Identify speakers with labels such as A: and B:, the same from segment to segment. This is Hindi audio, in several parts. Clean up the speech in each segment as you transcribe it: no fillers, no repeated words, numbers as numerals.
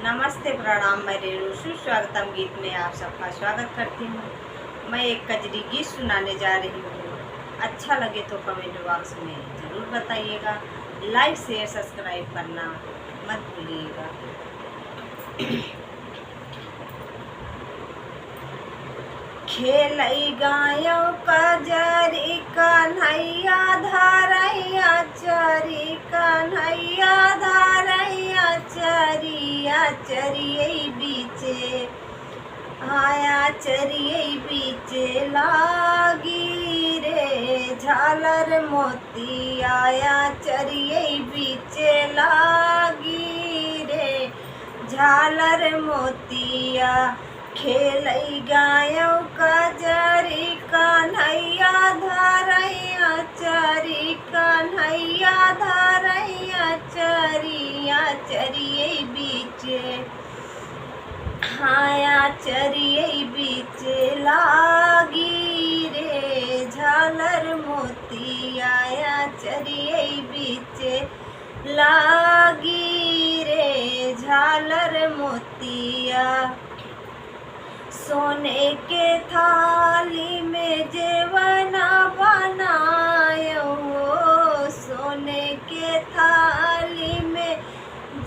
A: नमस्ते प्रणाम, मैं रेणु सुस्वागतम गीत में आप सबका स्वागत करती हूँ। मैं एक कजरी गीत सुनाने जा रही हूँ। अच्छा लगे तो कमेंट बॉक्स में ज़रूर बताइएगा। लाइक शेयर सब्सक्राइब करना मत भूलिएगा। खेलई गायों कजरी कन्हैया धारैया चरी कन्हैया धारैया चरिया चरियै बीचे आया चरियै बीचे लागी रे झालर मोती आया चरियै बीचे लागी रे झालर मोतिया खेलई गायों कजरी कन्हैया धारैया चरी कन्हैया धारैया चरिया चरियै बीचे हाया चरियै बीचे लागी रे झालर मोती आया चरियै बीचे लागी रे झालर मोतिया सोने के थाली में जेवना बनायो सोने के थाली में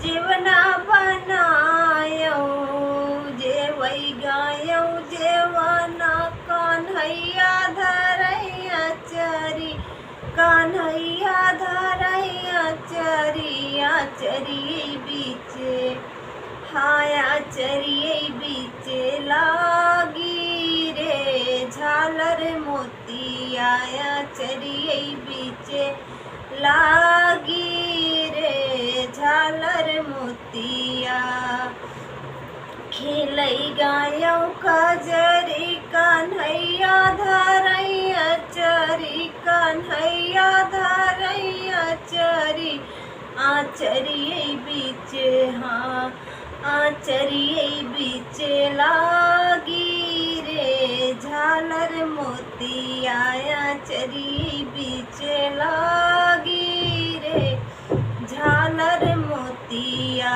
A: जेवना बनायो जेवई गायो जेवना कन्हैया धरैया चरी कन्हैया धरैया चरिया चरियै बीचे हाया चरियै बीचे लागी रे झालर मोती आया चरियै बीचे लागी रे झालर मोतिया खेलई गायों कजरी कन्हैया धरैया चरी कन्हैया धरैया चरी आचरियै बीचे हाँ आचरियै बीचे लागी रे झालर मोती आया चरियै बीचे लागी रे झालर मोतिया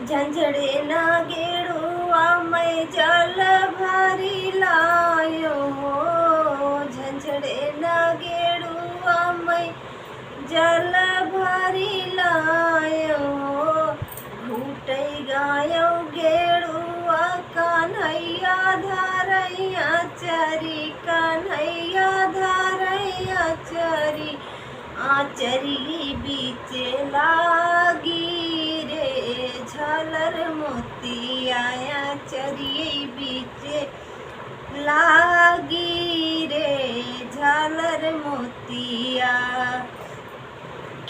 A: झंझड़े ना गेड़ुआ मैं जल भरी लायो झंझड़े ना गेड़ुआ मैं जल भरी लायो घूटई गायो गेड़ुआ कन्हैया धरैया चरी कन्हैया धरैया चरी आचरियै बीचे लागी रे झालर मोती आया चरियै बीचे लागी रे झालर मोतिया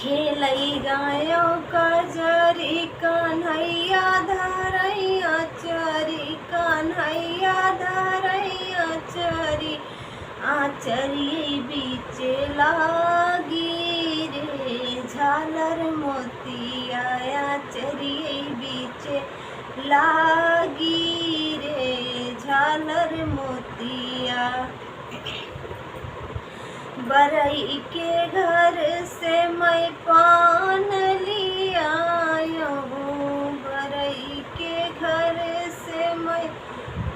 A: खेलई गायों कजरी कन्हैया धरैया चरी कन्हैया धरैया चरी आचरियै बीचे लागी रे झालर मोती आया चरियै बीचे लागी रे झालर मोतिया बरई के घर से मैं पान लियायो बरई के घर से मैं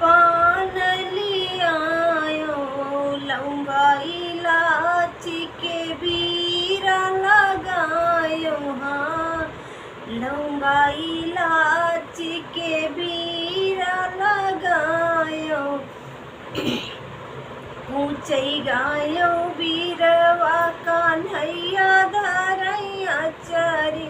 A: पान लियायो लौंगा इलाची के बीरा लगायो हाँ लौंगा इलाची के बीरा लगायो ऊंचई गायो बीरवा कन्हैया धरैया चरी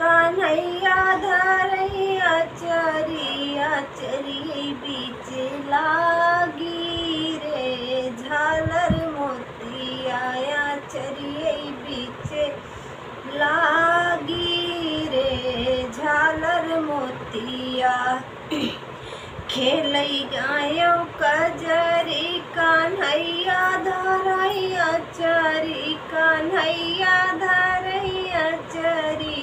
A: कन्हैया धरैया चरिया चरियै बीचे लागी रे झालर मोती आया चरियै बीचे लागी रे झालर मोतिया खेलई गायों कजरी कन्हैया धरैया चरी कन्हैया धरैया चरी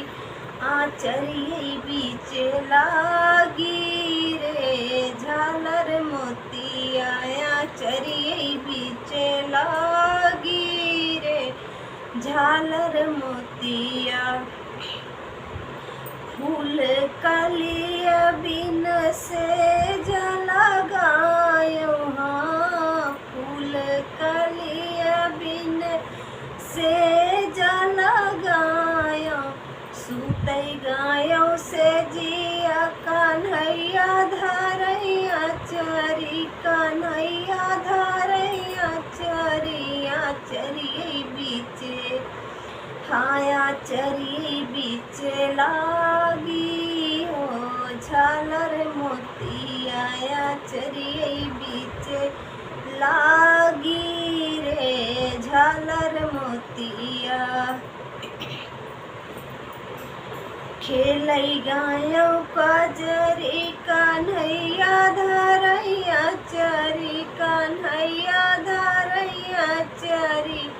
A: आचरियै बीचे लागी रे झालर मोती आया चरियै बीचे लागी रे झालर मोतिया फूल कलिया बिन से लगायो, हाँ फूल कलिया बिन से लगायो, सुतै गायो से जिया कन्हैया धरैया चरी, कन्हैया धरैया चरिया चरिए बीचे, हाया चरी बीचे लागी हो झालर मोतिया चरिए बीचे लागी रे झालर मोतिया। खेलै गायो कजरी कन्हैया धरैया चरी, कन्हैया धरैया चरी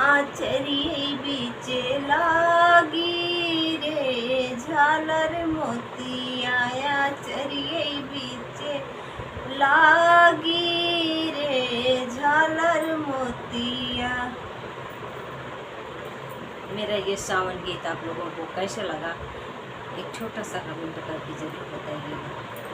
A: आचरी बीचे लागी रे झालर मोतिया चरिए बीचे लागी रे झालर मोतिया। मेरा ये सावन गीत आप लोगों को कैसे लगा, एक छोटा सा कमेंट करके जरूर बताइएगा।